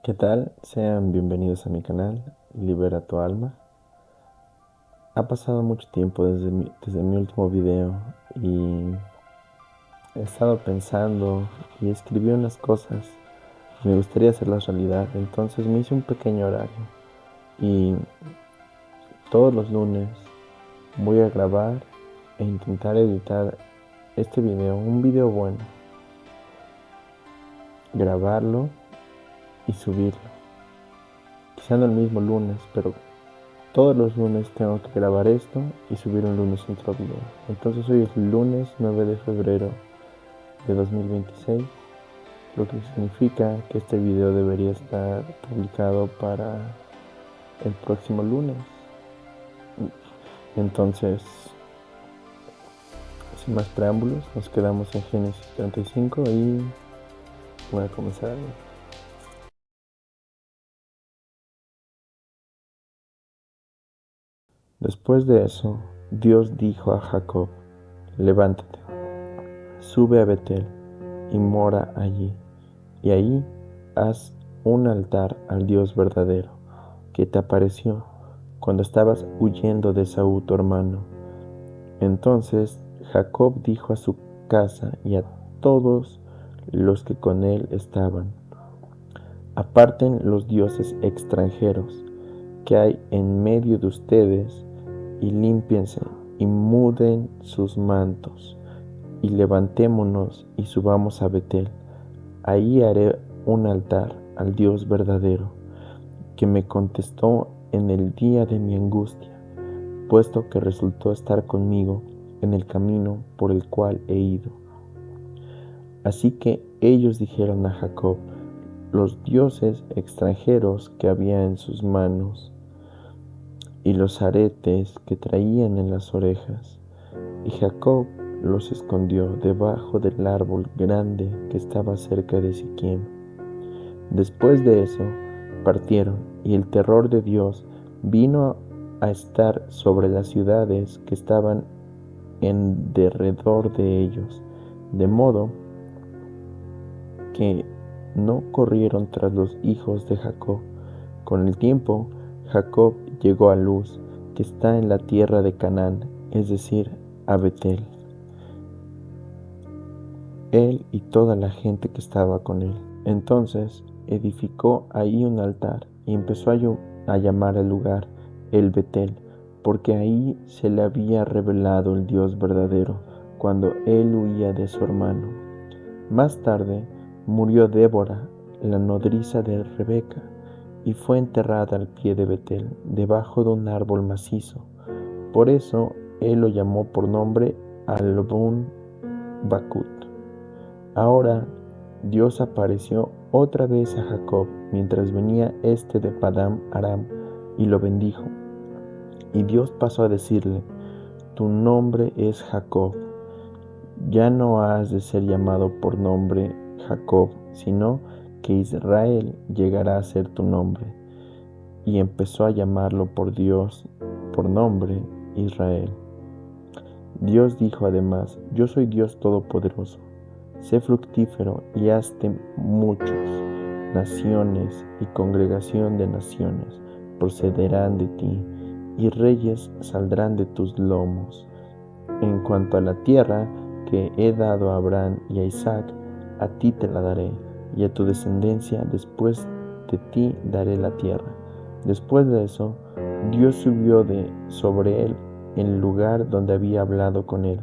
¿Qué tal? Sean bienvenidos a mi canal, Libera tu alma. Ha pasado mucho tiempo desde mi último video y he estado pensando y escribí unas cosas. Me gustaría hacerlas realidad, entonces me hice un pequeño horario y todos los lunes voy a grabar e intentar editar este video, un video bueno, grabarlo y subirlo. Quizá no el mismo lunes, pero todos los lunes tengo que grabar esto y subir un lunes otro video. Entonces hoy es lunes 9 de febrero de 2026, lo que significa que este video debería estar publicado para el próximo lunes. Entonces, sin más preámbulos, nos quedamos en Génesis 35 y voy a comenzar. Después de eso, Dios dijo a Jacob: levántate, sube a Betel y mora allí, y ahí haz un altar al Dios verdadero, que te apareció cuando estabas huyendo de Esaú tu hermano. Entonces Jacob dijo a su casa y a todos los que con él estaban: aparten los dioses extranjeros que hay en medio de ustedes, y límpiense y muden sus mantos, y levantémonos y subamos a Betel. Ahí haré un altar al Dios verdadero, que me contestó en el día de mi angustia, puesto que resultó estar conmigo en el camino por el cual he ido. Así que ellos dijeron a Jacob los dioses extranjeros que había en sus manos y los aretes que traían en las orejas. Y Jacob los escondió debajo del árbol grande que estaba cerca de Siquem. Después de eso partieron, y el terror de Dios vino a estar sobre las ciudades que estaban en derredor de ellos, de modo que no corrieron tras los hijos de Jacob. Con el tiempo, Jacob llegó a Luz, que está en la tierra de Canaán, es decir, a Betel, él y toda la gente que estaba con él. Entonces edificó ahí un altar y empezó a llamar al lugar el Betel, porque ahí se le había revelado el Dios verdadero cuando él huía de su hermano. Más tarde murió Débora, la nodriza de Rebeca, y fue enterrada al pie de Betel, debajo de un árbol macizo. Por eso él lo llamó por nombre Albun Bakut. Ahora Dios apareció otra vez a Jacob mientras venía de Padán Aram, y lo bendijo. Y Dios pasó a decirle: tu nombre es Jacob, ya no has de ser llamado por nombre Jacob, sino que Israel llegará a ser tu nombre. Y empezó a llamarlo por nombre Israel. Dios dijo además: yo soy Dios Todopoderoso. Sé fructífero y hazte muchos. Naciones y congregación de naciones procederán de ti, y reyes saldrán de tus lomos. En cuanto a la tierra que he dado a Abraham y a Isaac, a ti te la daré, y a tu descendencia después de ti daré la tierra. Después de eso, Dios subió sobre él el lugar donde había hablado con él.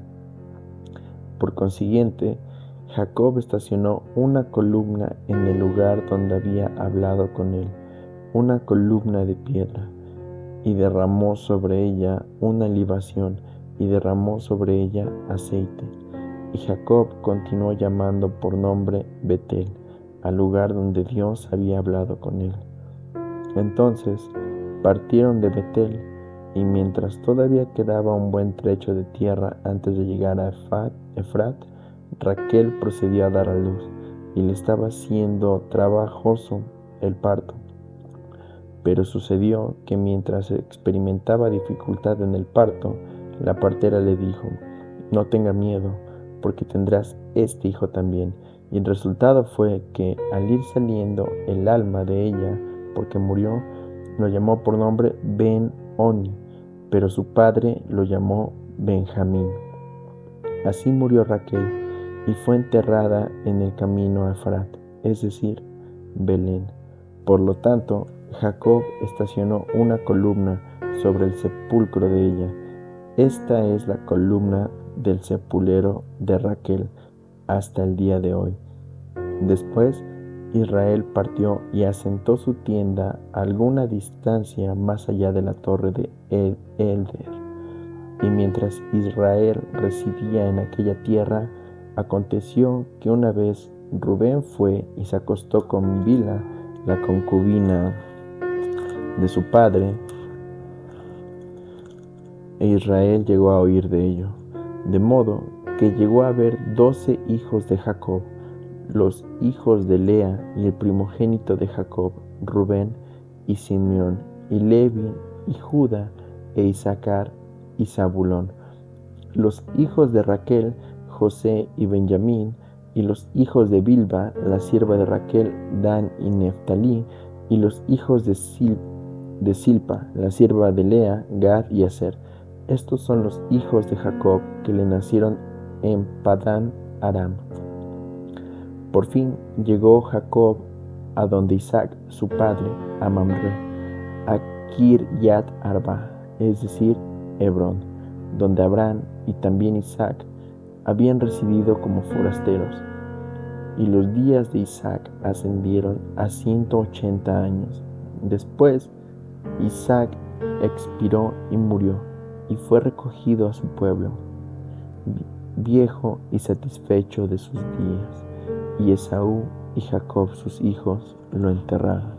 Por consiguiente, Jacob estacionó una columna en el lugar donde había hablado con él, una columna de piedra, y derramó sobre ella una libación, y derramó sobre ella aceite. Y Jacob continuó llamando por nombre Betel, al lugar donde Dios había hablado con él. Entonces partieron de Betel, y mientras todavía quedaba un buen trecho de tierra antes de llegar a Efrat, Raquel procedió a dar a luz, y le estaba siendo trabajoso el parto. Pero sucedió que mientras experimentaba dificultad en el parto, la partera le dijo: no tenga miedo, porque tendrás este hijo también, Y el resultado fue que al ir saliendo el alma de ella, porque murió, lo llamó por nombre Ben-Oni, pero su padre lo llamó Benjamín. Así murió Raquel y fue enterrada en el camino a Efrat, es decir, Belén. Por lo tanto, Jacob estacionó una columna sobre el sepulcro de ella. Esta es la columna del sepulcro de Raquel hasta el día de hoy. Después, Israel partió y asentó su tienda a alguna distancia más allá de la torre de Elder. Y mientras Israel residía en aquella tierra, aconteció que una vez Rubén fue y se acostó con Bilha, la concubina de su padre, e Israel llegó a oír de ello, de modo que llegó a haber 12 hijos de Jacob, los hijos de Lea y el primogénito de Jacob, Rubén y Simeón, y Levi y Judá e Isaacar y Zabulón, los hijos de Raquel, José y Benjamín, y los hijos de Bilha, la sierva de Raquel, Dan y Neftalí, y los hijos de Silpa, la sierva de Lea, Gad y Aser. Estos son los hijos de Jacob que le nacieron en Padán Aram. Por fin llegó Jacob a donde Isaac, su padre, a Mamre, a Kiryat Arba, es decir, Hebrón, donde Abraham y también Isaac habían residido como forasteros. Y los días de Isaac ascendieron a 180 años. Después, Isaac expiró y murió, y fue recogido a su pueblo, viejo y satisfecho de sus días. Y Esaú y Jacob, sus hijos, lo enterraron.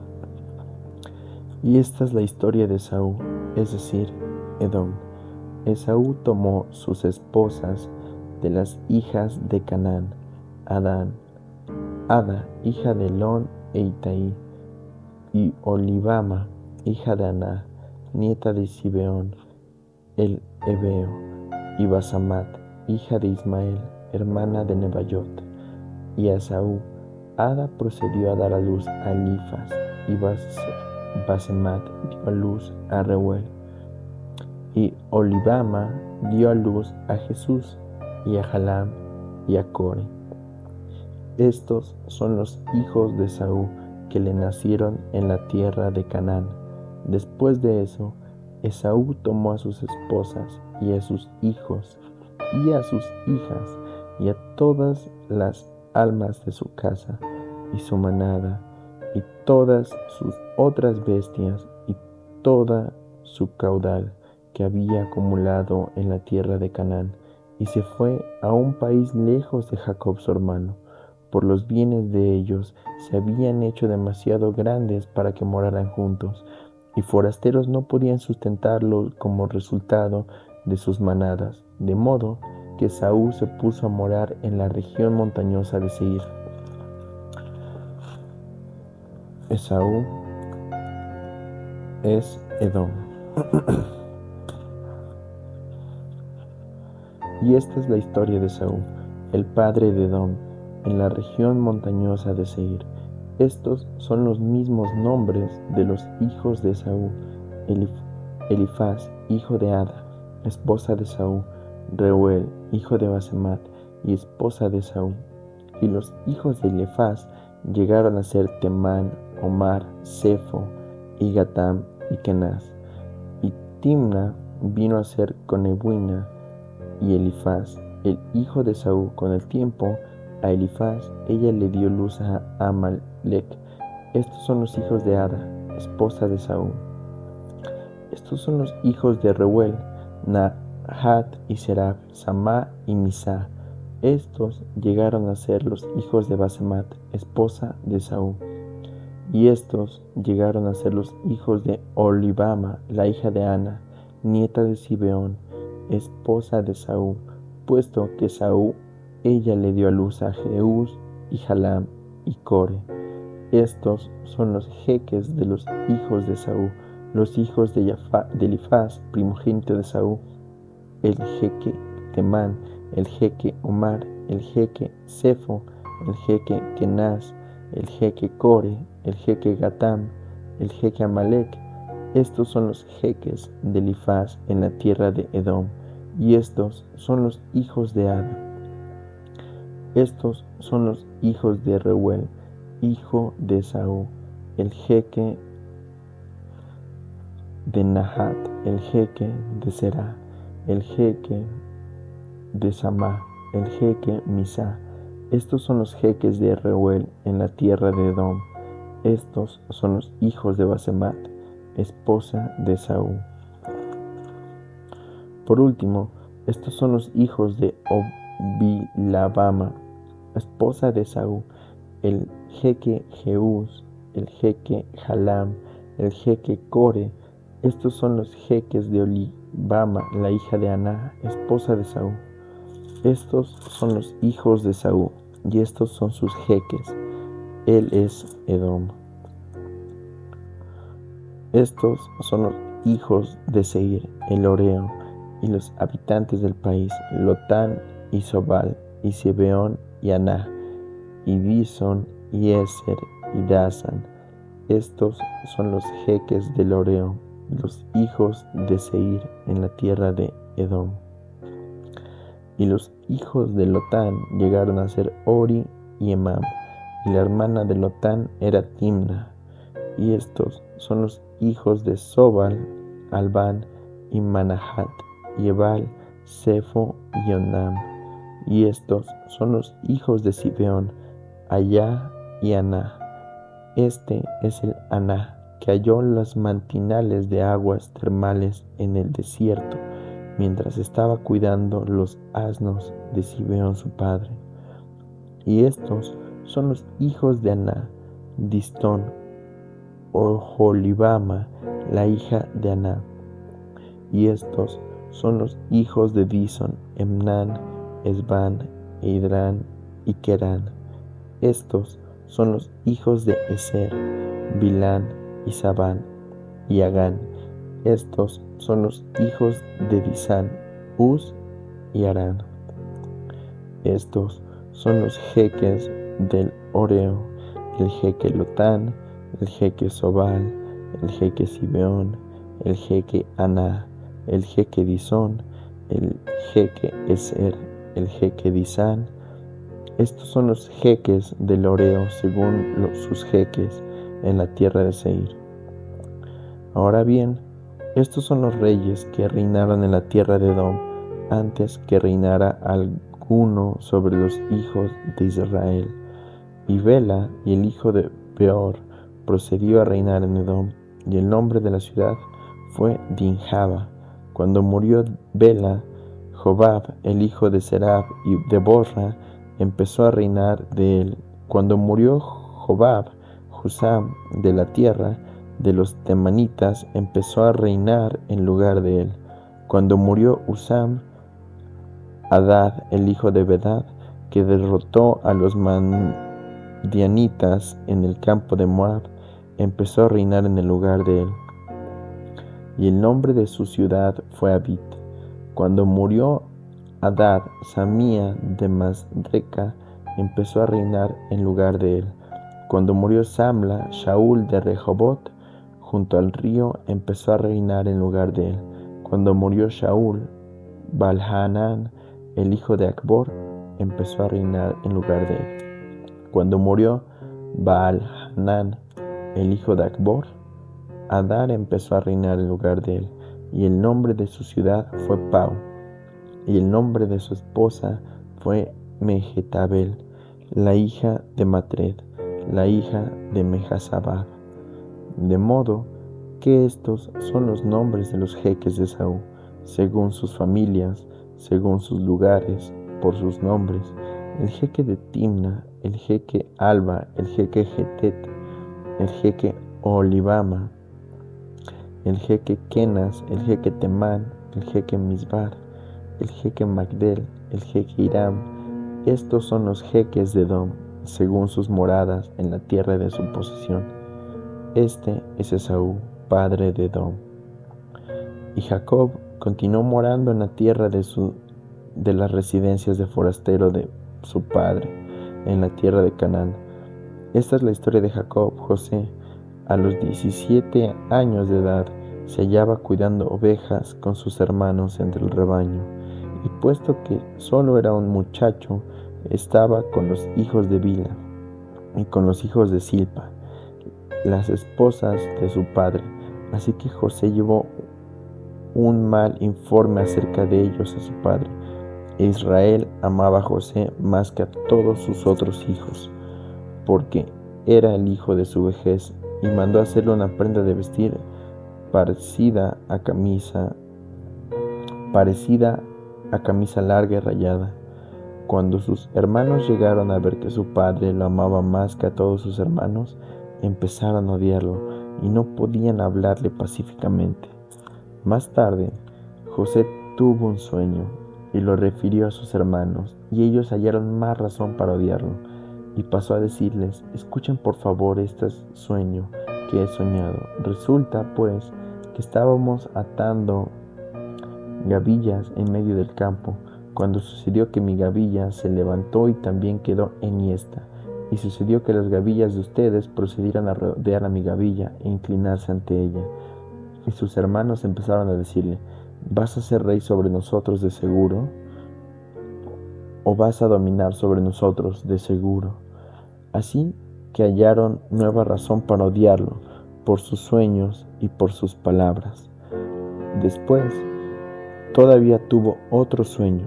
Y esta es la historia de Esaú, es decir, Edom. Esaú tomó sus esposas de las hijas de Canaán, Ada, hija de Elón e Itaí, y Olibama, hija de Aná, nieta de Zibeón, el Ebeo, y Basamat, hija de Ismael, hermana de Nebayot. Y a Esaú, Ada procedió a dar a luz a Elifaz, y Basemat dio a luz a Reuel. Y Olibama dio a luz a Jesús, y a Jalam, y a Core. Estos son los hijos de Esaú que le nacieron en la tierra de Canaán. Después de eso, Esaú tomó a sus esposas, y a sus hijos, y a sus hijas, y a todas las almas de su casa, y su manada, y todas sus otras bestias, y toda su caudal que había acumulado en la tierra de Canaán, y se fue a un país lejos de Jacob su hermano, por los bienes de ellos se habían hecho demasiado grandes para que moraran juntos, y forasteros no podían sustentarlo como resultado de sus manadas, de modo que Esaú se puso a morar en la región montañosa de Seir. Esaú es Edom. Y esta es la historia de Esaú, el padre de Edom, en la región montañosa de Seir. Estos son los mismos nombres de los hijos de Esaú: Elifaz, hijo de Ada, esposa de Esaú; Reuel, hijo de Basemat, y esposa de Esaú. Y los hijos de Elifaz llegaron a ser Temán, Omar, Sefo, y Gatam, y Kenaz. Y Timna vino a ser Conebuina, y Elifaz, el hijo de Esaú. Con el tiempo, a Elifaz ella le dio luz a Amalec. Estos son los hijos de Ada, esposa de Esaú. Estos son los hijos de Reuel: Nahat y Seraf, Samá y Misá. Estos llegaron a ser los hijos de Basemat, esposa de Esaú. Y estos llegaron a ser los hijos de Olibama, la hija de Ana, nieta de Zibeón, esposa de Esaú, puesto que Esaú ella le dio a luz a Jeús y Jalam y Core. Estos son los jeques de los hijos de Esaú, los hijos de Elifaz, primogénito de Esaú: el jeque Temán, el jeque Omar, el jeque Sefo, el jeque Kenaz, el jeque Core, el jeque Gatam, el jeque Amalek. Estos son los jeques de Elifaz en la tierra de Edom, y estos son los hijos de Ada. Estos son los hijos de Reuel, hijo de Esaú, el jeque de Nahat, el jeque de Será, el jeque de Samá, el jeque Misá. Estos son los jeques de Reuel en la tierra de Edom. Estos son los hijos de Basemat, esposa de Esaú. Por último, estos son los hijos de Obilabama, esposa de Esaú, el jeque Jeús, el jeque Jalam, el jeque Core. Estos son los jeques de Olibama, la hija de Aná, esposa de Esaú. Estos son los hijos de Esaú, y estos son sus jeques. Él es Edom. Estos son los hijos de Seir, el Oreo, y los habitantes del país, Lotán y Sobal, y Zibeón y Aná, y Dison y Eser y Dasan. Estos son los jeques del Oreo, los hijos de Seir en la tierra de Edom. Y los hijos de Lotán llegaron a ser Ori y Emam, y la hermana de Lotán era Timna. Y estos son los hijos de Sobal, Albán y Manahat, y Ebal, Sefo y Onam. Y estos son los hijos de Zibeón, Ayá y Aná. Este es el Aná que halló los mantinales de aguas termales en el desierto, mientras estaba cuidando los asnos de Zibeón su padre. Y estos son los hijos de Aná, Distón, Oholibama, la hija de Aná. Y estos son los hijos de Dison, Emnan, Esban, Idrán y Kerán. Estos son los hijos de Eser, Bilán y Sabán y Agán. Estos son los hijos de Disán, Uz y Arán. Estos son los jeques del Oreo, el jeque Lotán, el jeque Sobal, el jeque Zibeón, el jeque Aná, el jeque Disón, el jeque Eser, el jeque Disán. Estos son los jeques del Oreo según sus jeques en la tierra de Seir. Ahora bien, estos son los reyes que reinaron en la tierra de Edom antes que reinara alguno sobre los hijos de Israel. Y Bela y el hijo de Beor procedió a reinar en Edom, y el nombre de la ciudad fue Dinjaba. Cuando murió Bela, Jobab, el hijo de Serab y de Borra, empezó a reinar de él. Cuando murió Jobab, Husam de la tierra de los temanitas empezó a reinar en lugar de él. Cuando murió Husam, Hadad, el hijo de Bedad, que derrotó a los madianitas en el campo de Moab, empezó a reinar en el lugar de él. Y el nombre de su ciudad fue Abit. Cuando murió Hadad, Samía de Masreca empezó a reinar en lugar de él. Cuando murió Samla, Shaul de Rehobot, junto al río, empezó a reinar en lugar de él. Cuando murió Shaul, Baal-Hanán, el hijo de Acbor, empezó a reinar en lugar de él. Cuando murió Baal-Hanán, el hijo de Acbor, Adar empezó a reinar en lugar de él, y el nombre de su ciudad fue Pau, y el nombre de su esposa fue Mehetabel, la hija de Matred, la hija de Mejazabad. De modo que estos son los nombres de los jeques de Esaú, según sus familias, según sus lugares, por sus nombres: el jeque de Timna, el jeque Alba, el jeque Getet, el jeque Olibama, el jeque Kenas, el jeque Temán, el jeque Misbar, el jeque Magdel, el jeque Hiram. Estos son los jeques de Edom, según sus moradas en la tierra de su posesión. Este es Esaú, padre de Edom. Y Jacob continuó morando en la tierra de las residencias de forastero de su padre, en la tierra de Canaán. Esta es la historia de Jacob. José, a los 17 años de edad, se hallaba cuidando ovejas con sus hermanos entre el rebaño, y puesto que solo era un muchacho, estaba con los hijos de Bila y con los hijos de Silpa, las esposas de su padre. Así que José llevó un mal informe acerca de ellos a su padre. Israel amaba a José más que a todos sus otros hijos, porque era el hijo de su vejez, y mandó hacerle una prenda de vestir parecida a camisa larga y rayada. Cuando sus hermanos llegaron a ver que su padre lo amaba más que a todos sus hermanos, empezaron a odiarlo y no podían hablarle pacíficamente. Más tarde, José tuvo un sueño y lo refirió a sus hermanos, y ellos hallaron más razón para odiarlo. Y pasó a decirles: escuchen por favor este sueño que he soñado. Resulta, pues, que estábamos atando gavillas en medio del campo, cuando sucedió que mi gavilla se levantó y también quedó enhiesta. Y sucedió que las gavillas de ustedes procedieron a rodear a mi gavilla e inclinarse ante ella. Y sus hermanos empezaron a decirle: ¿vas a ser rey sobre nosotros de seguro? ¿O vas a dominar sobre nosotros de seguro? Así que hallaron nueva razón para odiarlo, por sus sueños y por sus palabras. Después, todavía tuvo otro sueño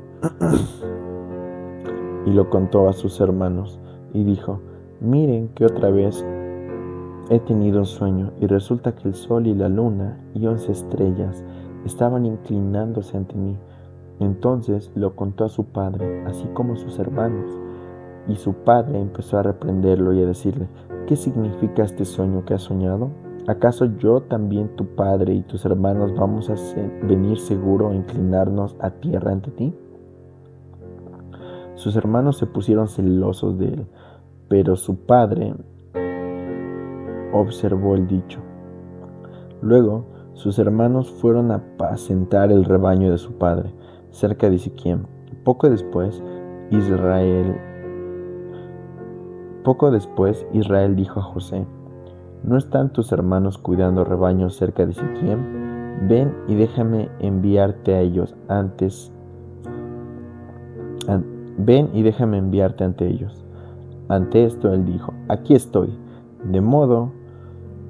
y lo contó a sus hermanos, y dijo: miren que otra vez he tenido un sueño, y resulta que el sol y la luna y 11 estrellas estaban inclinándose ante mí. Entonces lo contó a su padre, así como a sus hermanos, y su padre empezó a reprenderlo y a decirle: ¿qué significa este sueño que has soñado? ¿Acaso yo también, tu padre y tus hermanos, vamos a venir seguro a inclinarnos a tierra ante ti? Sus hermanos se pusieron celosos de él, pero su padre observó el dicho. Luego sus hermanos fueron a apacentar el rebaño de su padre, cerca de Siquem. Poco después, Israel dijo a José: ¿no están tus hermanos cuidando rebaños cerca de Siquem? Ven y déjame enviarte ante ellos. Ante esto él dijo: aquí estoy. De modo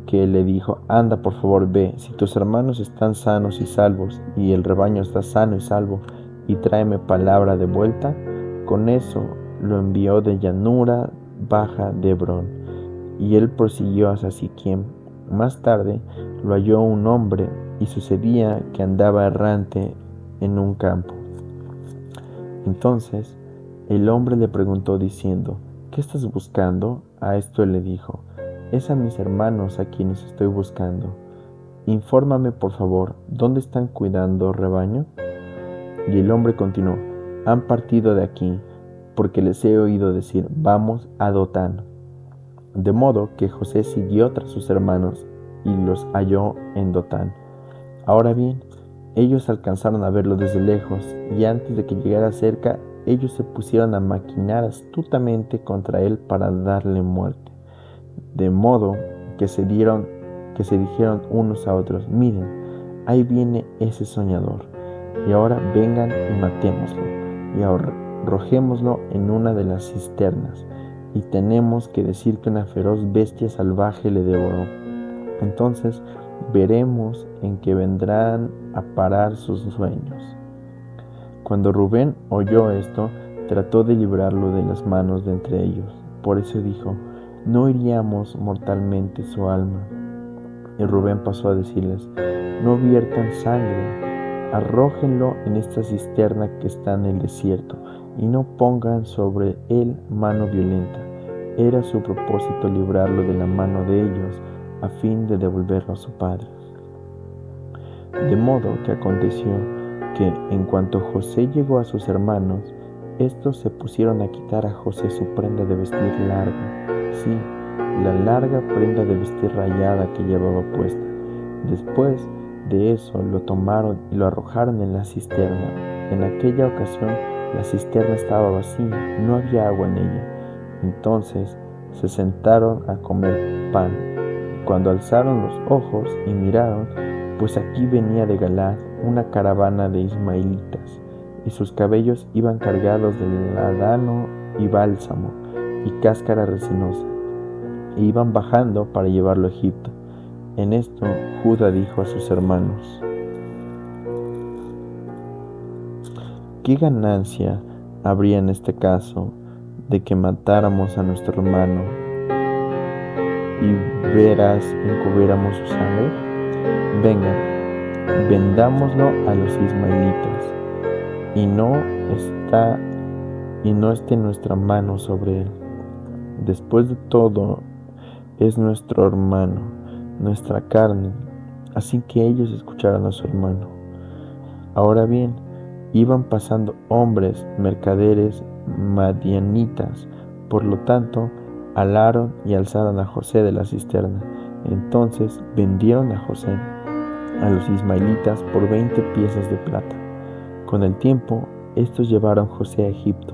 que él le dijo: anda, por favor, ve, si tus hermanos están sanos y salvos, y el rebaño está sano y salvo, y tráeme palabra de vuelta. Con eso lo envió de llanura baja de Hebrón, y él prosiguió hacia Siquem. Más tarde lo halló un hombre, y sucedía que andaba errante en un campo. Entonces el hombre le preguntó diciendo: ¿qué estás buscando? A esto él le dijo: es a mis hermanos a quienes estoy buscando. Infórmame, por favor, ¿dónde están cuidando rebaño? Y el hombre continuó: han partido de aquí, porque les he oído decir: vamos a Dotán. De modo que José siguió tras sus hermanos y los halló en Dotán. Ahora bien, ellos alcanzaron a verlo desde lejos, y antes de que llegara cerca, ellos se pusieron a maquinar astutamente contra él para darle muerte. De modo que se dijeron unos a otros: miren, ahí viene ese soñador, y ahora vengan y matémoslo, y arrojémoslo en una de las cisternas, y tenemos que decir que una feroz bestia salvaje le devoró. Entonces veremos en qué vendrán a parar sus sueños. Cuando Rubén oyó esto, trató de librarlo de las manos de entre ellos. Por eso dijo: no hiriamos mortalmente su alma. Y Rubén pasó a decirles: no viertan sangre, arrójenlo en esta cisterna que está en el desierto, y no pongan sobre él mano violenta. Era su propósito librarlo de la mano de ellos, a fin de devolverlo a su padre. De modo que aconteció que, en cuanto José llegó a sus hermanos, estos se pusieron a quitar a José su prenda de vestir larga, sí, la larga prenda de vestir rayada que llevaba puesta. Después de eso lo tomaron y lo arrojaron en la cisterna. En aquella ocasión la cisterna estaba vacía, no había agua en ella. Entonces se sentaron a comer pan. Cuando alzaron los ojos y miraron, pues aquí venía de Galaad una caravana de ismaelitas, y sus cabellos iban cargados de ládano y bálsamo y cáscara resinosa, e iban bajando para llevarlo a Egipto. En esto Judá dijo a sus hermanos: ¿qué ganancia habría en este caso de que matáramos a nuestro hermano y veras encubriéramos su sangre? Vengan, vendámoslo a los ismaelitas, y no esté nuestra mano sobre él. Después de todo, es nuestro hermano, nuestra carne. Así que ellos escucharon a su hermano. Ahora bien, iban pasando hombres, mercaderes madianitas. Por lo tanto, alaron y alzaron a José de la cisterna. Entonces vendieron a José a los ismaelitas por 20 piezas de plata. Con el tiempo, estos llevaron a José a Egipto.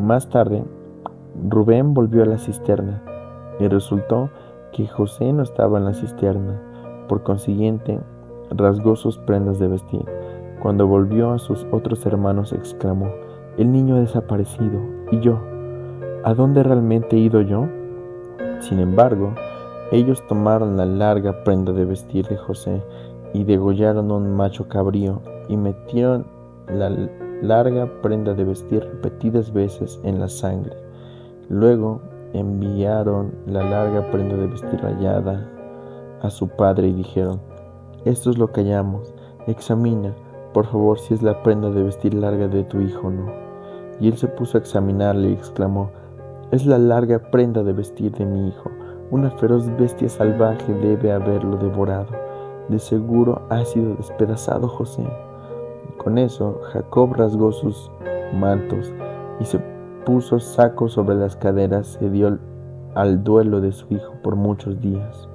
Más tarde, Rubén volvió a la cisterna, y resultó que José no estaba en la cisterna. Por consiguiente, rasgó sus prendas de vestir. Cuando volvió a sus otros hermanos, exclamó: el niño ha desaparecido, ¿y yo? ¿A dónde realmente he ido yo? Sin embargo, ellos tomaron la larga prenda de vestir de José y degollaron un macho cabrío y metieron la larga prenda de vestir repetidas veces en la sangre. Luego enviaron la larga prenda de vestir rayada a su padre y dijeron: esto es lo que hallamos, examina, por favor, si es la prenda de vestir larga de tu hijo o no. Y él se puso a examinarle y exclamó: es la larga prenda de vestir de mi hijo. Una feroz bestia salvaje debe haberlo devorado. De seguro ha sido despedazado José. Con eso, Jacob rasgó sus mantos y se puso saco sobre las caderas, se dio al duelo de su hijo por muchos días.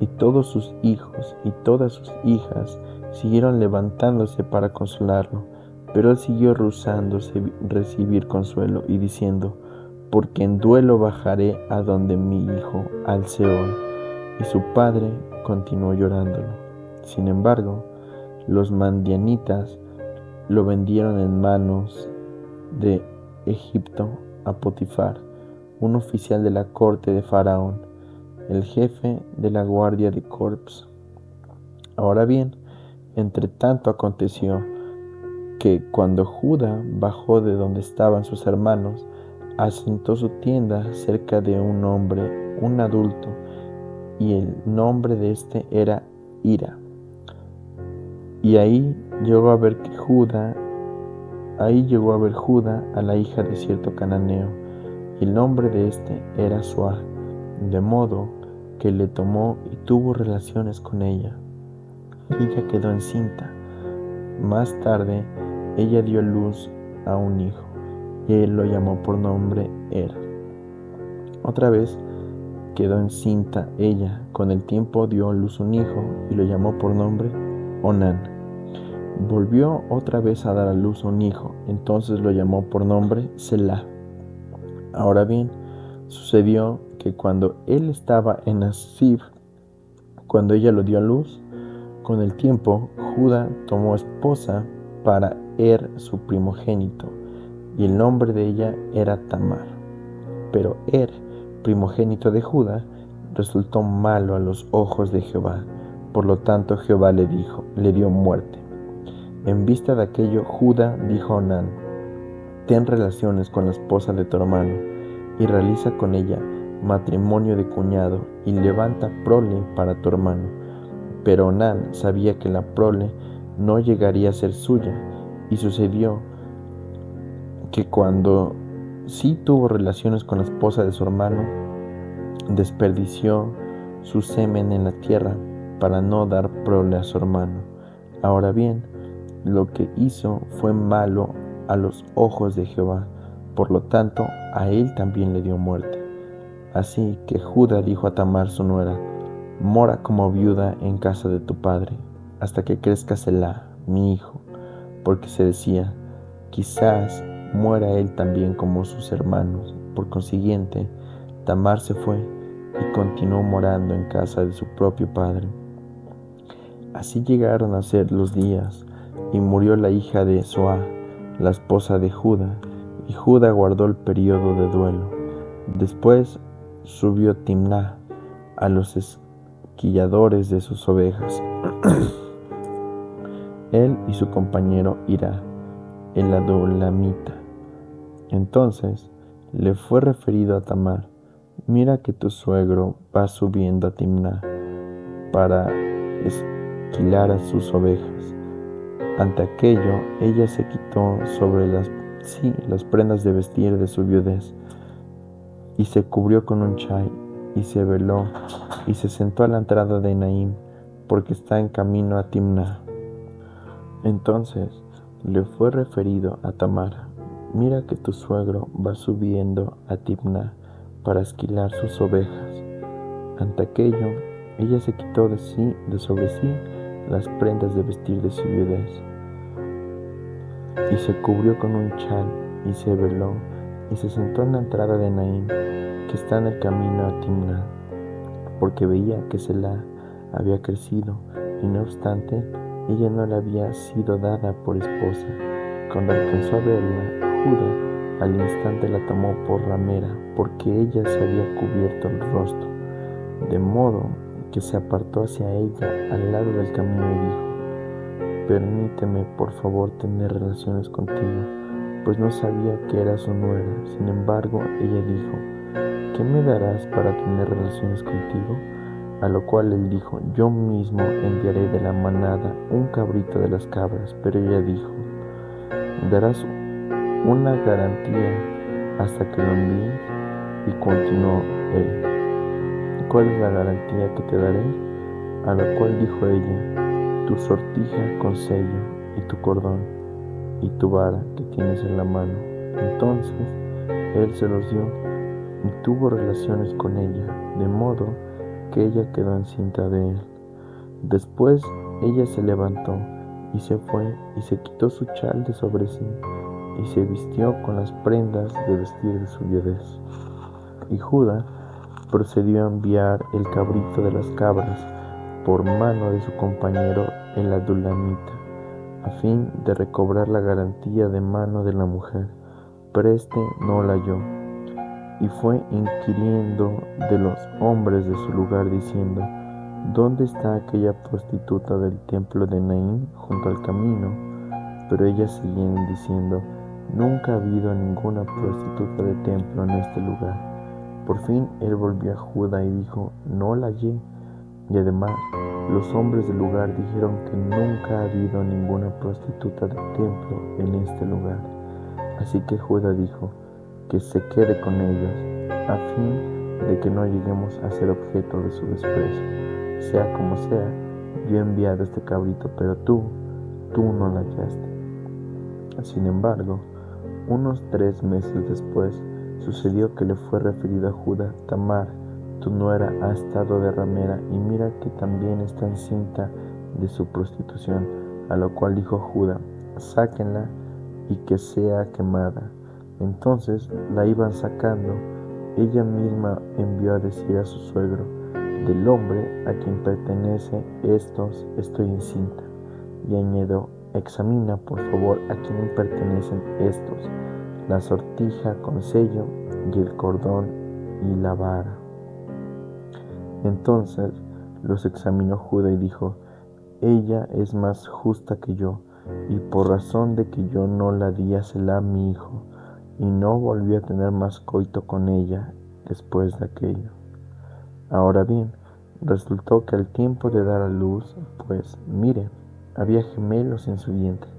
Y todos sus hijos y todas sus hijas siguieron levantándose para consolarlo, pero él siguió rehusándose recibir consuelo y diciendo: porque en duelo bajaré a donde mi hijo, al Seol. Y su padre continuó llorándolo. Sin embargo, los madianitas lo vendieron en manos de Egipto a Potifar, un oficial de la corte de Faraón, el jefe de la guardia de corps. Ahora bien, entre tanto aconteció que cuando Judá bajó de donde estaban sus hermanos, asentó su tienda cerca de un hombre, un adulto, y el nombre de éste era Hira. Y ahí llegó a ver Judá a la hija de cierto cananeo, y el nombre de éste era Suá, de modo que le tomó y tuvo relaciones con ella. Ella quedó encinta. Más tarde, ella dio luz a un hijo, y él lo llamó por nombre Er. Otra vez quedó encinta ella. Con el tiempo dio a luz un hijo, y lo llamó por nombre Onán. Volvió otra vez a dar a luz un hijo, entonces lo llamó por nombre Selah. Ahora bien, sucedió que cuando él estaba en Asib, cuando ella lo dio a luz, con el tiempo Judá tomó esposa para Er, su primogénito, y el nombre de ella era Tamar. Pero Er, primogénito de Judá, resultó malo a los ojos de Jehová. Por lo tanto Jehová le dio muerte. En vista de aquello, Judá dijo a Onán: ten relaciones con la esposa de tu hermano, y realiza con ella matrimonio de cuñado, y levanta prole para tu hermano. Pero Onán sabía que la prole no llegaría a ser suya, y sucedió que cuando sí tuvo relaciones con la esposa de su hermano, desperdició su semen en la tierra para no dar prole a su hermano. Ahora bien, lo que hizo fue malo a los ojos de Jehová, por lo tanto a él también le dio muerte. Así que Judá dijo a Tamar su nuera: mora como viuda en casa de tu padre, hasta que crezca Selah, mi hijo, porque se decía: quizás muera él también como sus hermanos. Por consiguiente, Tamar se fue y continuó morando en casa de su propio padre. Así llegaron a ser los días, y murió la hija de Zoá, la esposa de Judá, y Judá guardó el período de duelo. Después subió Timná a los esquilladores de sus ovejas, él y su compañero Hirá, el adulamita. Entonces le fue referido a Tamar: mira que tu suegro va subiendo a Timná para esquilar a sus ovejas. Ante aquello, ella se quitó sobre las prendas de vestir de su viudez, y se cubrió con un chay, y se veló, y se sentó a la entrada de Naim, porque está en camino a Timná. Entonces le fue referido a Tamar: mira que tu suegro va subiendo a Timná para esquilar sus ovejas. Ante aquello, ella se quitó de sobre sí las prendas de vestir de su viudez, y se cubrió con un chal, y se veló, y se sentó en la entrada de Naim, que está en el camino a Timná, porque veía que Selá había crecido, y no obstante, ella no le había sido dada por esposa. Cuando alcanzó a verla, Judá al instante la tomó por ramera, porque ella se había cubierto el rostro, de modo que se apartó hacia ella al lado del camino y dijo: permíteme por favor tener relaciones contigo, pues no sabía que era su nuera. Sin embargo, ella dijo: ¿qué me darás para tener relaciones contigo? A lo cual él dijo: yo mismo enviaré de la manada un cabrito de las cabras. Pero ella dijo: darás una garantía hasta que lo envíes. Y continuó él: ¿cuál es la garantía que te daré? A lo cual dijo ella: tu sortija con sello, y tu cordón, y tu vara que tienes en la mano. Entonces él se los dio, y tuvo relaciones con ella, de modo que ella quedó encinta de él. Después ella se levantó, y se fue, y se quitó su chal de sobre sí, y se vistió con las prendas de vestir de su viudez. Y Judá procedió a enviar el cabrito de las cabras por mano de su compañero el adulamita, a fin de recobrar la garantía de mano de la mujer. Pero éste no la halló, y fue inquiriendo de los hombres de su lugar, diciendo: ¿dónde está aquella prostituta del templo de Naim junto al camino? Pero ellas seguían diciendo: nunca ha habido ninguna prostituta de templo en este lugar. Por fin él volvió a Judá y dijo: no la hallé. Y además los hombres del lugar dijeron que nunca ha habido ninguna prostituta de templo en este lugar. Así que Judá dijo: que se quede con ellos, a fin de que no lleguemos a ser objeto de su desprecio. Sea como sea, yo he enviado este cabrito, pero tú no la hallaste. Sin embargo, unos 3 meses después, sucedió que le fue referido a Judá: Tamar, tu nuera, ha estado de ramera, y mira que también está encinta de su prostitución. A lo cual dijo Judá: sáquenla y que sea quemada. Entonces la iban sacando. Ella misma envió a decir a su suegro: del hombre a quien pertenece estos estoy encinta. Y añadió: examina por favor a quién pertenecen estos, la sortija con sello, y el cordón, y la vara. Entonces los examinó Judá y dijo: ella es más justa que yo, y por razón de que yo no la di a Selá mi hijo, y no volvió a tener más coito con ella después de aquello. Ahora bien, resultó que al tiempo de dar a luz, pues, mire, había gemelos en su vientre.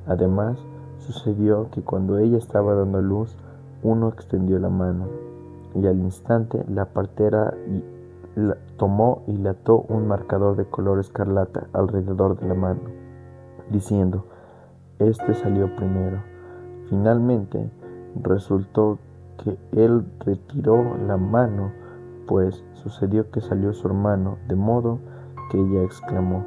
Además, sucedió que cuando ella estaba dando a luz, uno extendió la mano, y al instante la partera la tomó y le ató un marcador de color escarlata alrededor de la mano, diciendo: este salió primero. Finalmente resultó que él retiró la mano, pues sucedió que salió su hermano, de modo que ella exclamó: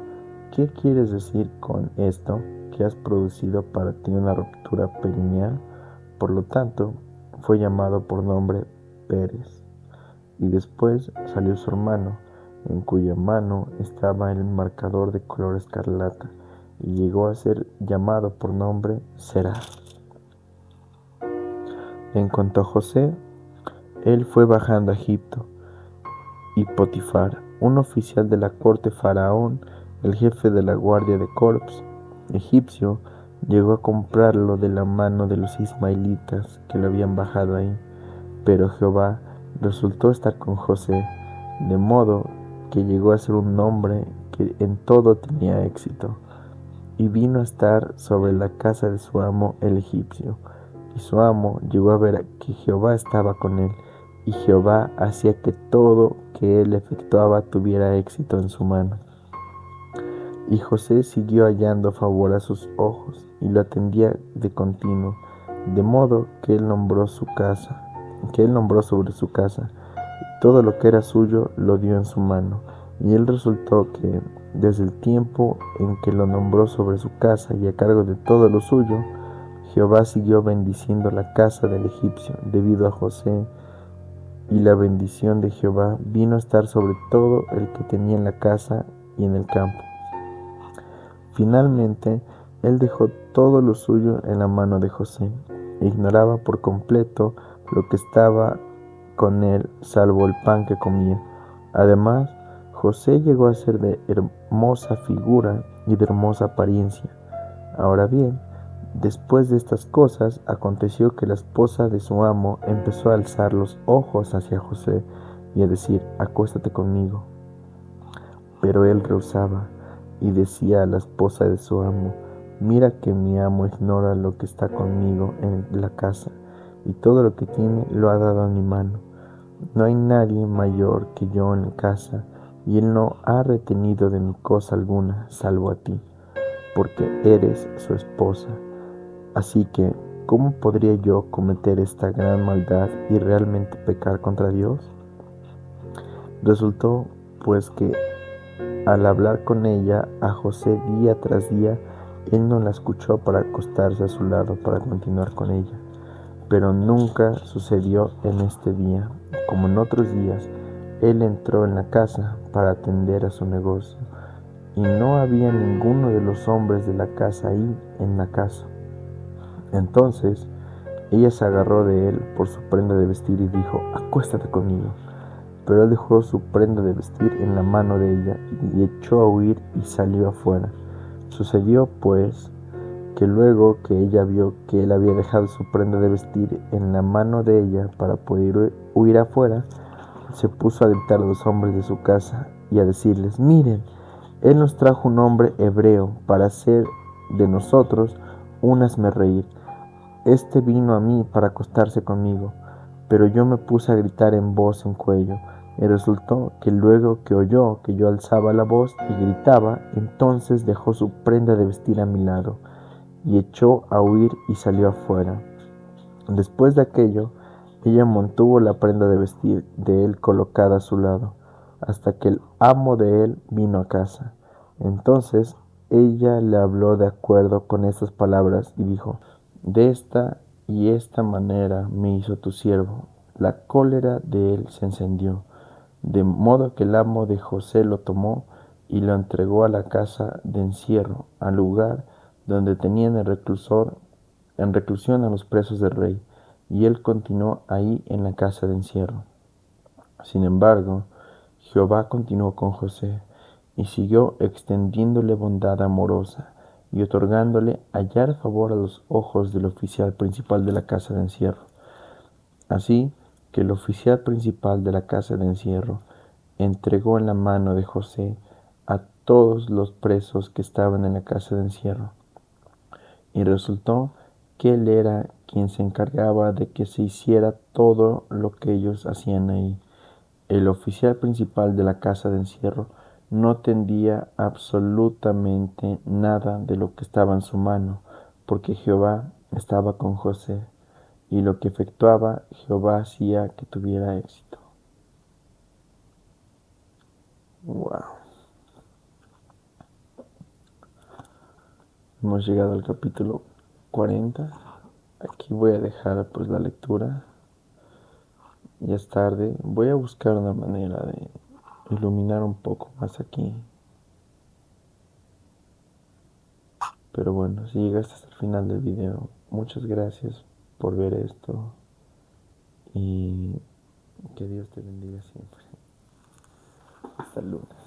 ¿qué quieres decir con esto que has producido para ti una ruptura perineal? por lo tanto fue llamado por nombre Pérez. Y después salió su hermano, en cuya mano estaba el marcador de color escarlata, y llegó a ser llamado por nombre Será. En cuanto a José, él fue bajando a Egipto, y Potifar, un oficial de la corte faraón, el jefe de la guardia de corps egipcio, llegó a comprarlo de la mano de los ismaelitas que lo habían bajado ahí. Pero Jehová resultó estar con José, de modo que llegó a ser un hombre que en todo tenía éxito, y vino a estar sobre la casa de su amo el egipcio. Y su amo llegó a ver que Jehová estaba con él, y Jehová hacía que todo que él efectuaba tuviera éxito en su mano. Y José siguió hallando favor a sus ojos, y lo atendía de continuo, de modo que él nombró sobre su casa. Todo lo que era suyo lo dio en su mano. Y él resultó que, desde el tiempo en que lo nombró sobre su casa y a cargo de todo lo suyo, Jehová siguió bendiciendo la casa del egipcio debido a José, y la bendición de Jehová vino a estar sobre todo el que tenía en la casa y en el campo. Finalmente, él dejó todo lo suyo en la mano de José, e ignoraba por completo lo que estaba con él, salvo el pan que comía. Además, José llegó a ser de hermosa figura y de hermosa apariencia. Ahora bien, después de estas cosas, aconteció que la esposa de su amo empezó a alzar los ojos hacia José y a decir: acuéstate conmigo. Pero él rehusaba y decía a la esposa de su amo: mira que mi amo ignora lo que está conmigo en la casa, y todo lo que tiene lo ha dado en mi mano. No hay nadie mayor que yo en la casa, y él no ha retenido de mi cosa alguna, salvo a ti, porque eres su esposa. Así que, ¿cómo podría yo cometer esta gran maldad y realmente pecar contra Dios? Resultó, pues, que al hablar con ella a José día tras día, él no la escuchó para acostarse a su lado para continuar con ella. Pero nunca sucedió en este día, como en otros días. Él entró en la casa para atender a su negocio, y no había ninguno de los hombres de la casa ahí en la casa. Entonces ella se agarró de él por su prenda de vestir y dijo: acuéstate conmigo. Pero él dejó su prenda de vestir en la mano de ella y echó a huir y salió afuera. Sucedió, pues, que luego que ella vio que él había dejado su prenda de vestir en la mano de ella para poder huir afuera, se puso a gritar a los hombres de su casa y a decirles: miren, él nos trajo un hombre hebreo para hacer de nosotros un hazmerreír. Este vino a mí para acostarse conmigo, pero yo me puse a gritar en voz en cuello. Y resultó que luego que oyó que yo alzaba la voz y gritaba, entonces dejó su prenda de vestir a mi lado y echó a huir y salió afuera. Después de aquello, ella mantuvo la prenda de vestir de él colocada a su lado, hasta que el amo de él vino a casa. Entonces ella le habló de acuerdo con estas palabras y dijo: de esta y esta manera me hizo tu siervo. La cólera de él se encendió, de modo que el amo de José lo tomó y lo entregó a la casa de encierro, al lugar donde tenían en reclusión a los presos del rey, y él continuó ahí en la casa de encierro. Sin embargo, Jehová continuó con José y siguió extendiéndole bondad amorosa y otorgándole hallar favor a los ojos del oficial principal de la casa de encierro. Así que el oficial principal de la casa de encierro entregó en la mano de José a todos los presos que estaban en la casa de encierro. Y resultó que él era quien se encargaba de que se hiciera todo lo que ellos hacían ahí. El oficial principal de la casa de encierro no entendía absolutamente nada de lo que estaba en su mano, porque Jehová estaba con José, y lo que efectuaba Jehová hacía que tuviera éxito. Wow. Hemos llegado al capítulo 40. aquí voy a dejar pues la lectura. Ya es tarde. Voy a buscar una manera de iluminar un poco más aquí. Pero bueno, si llegaste hasta el final del video, muchas gracias por ver esto y que Dios te bendiga siempre. Hasta luego.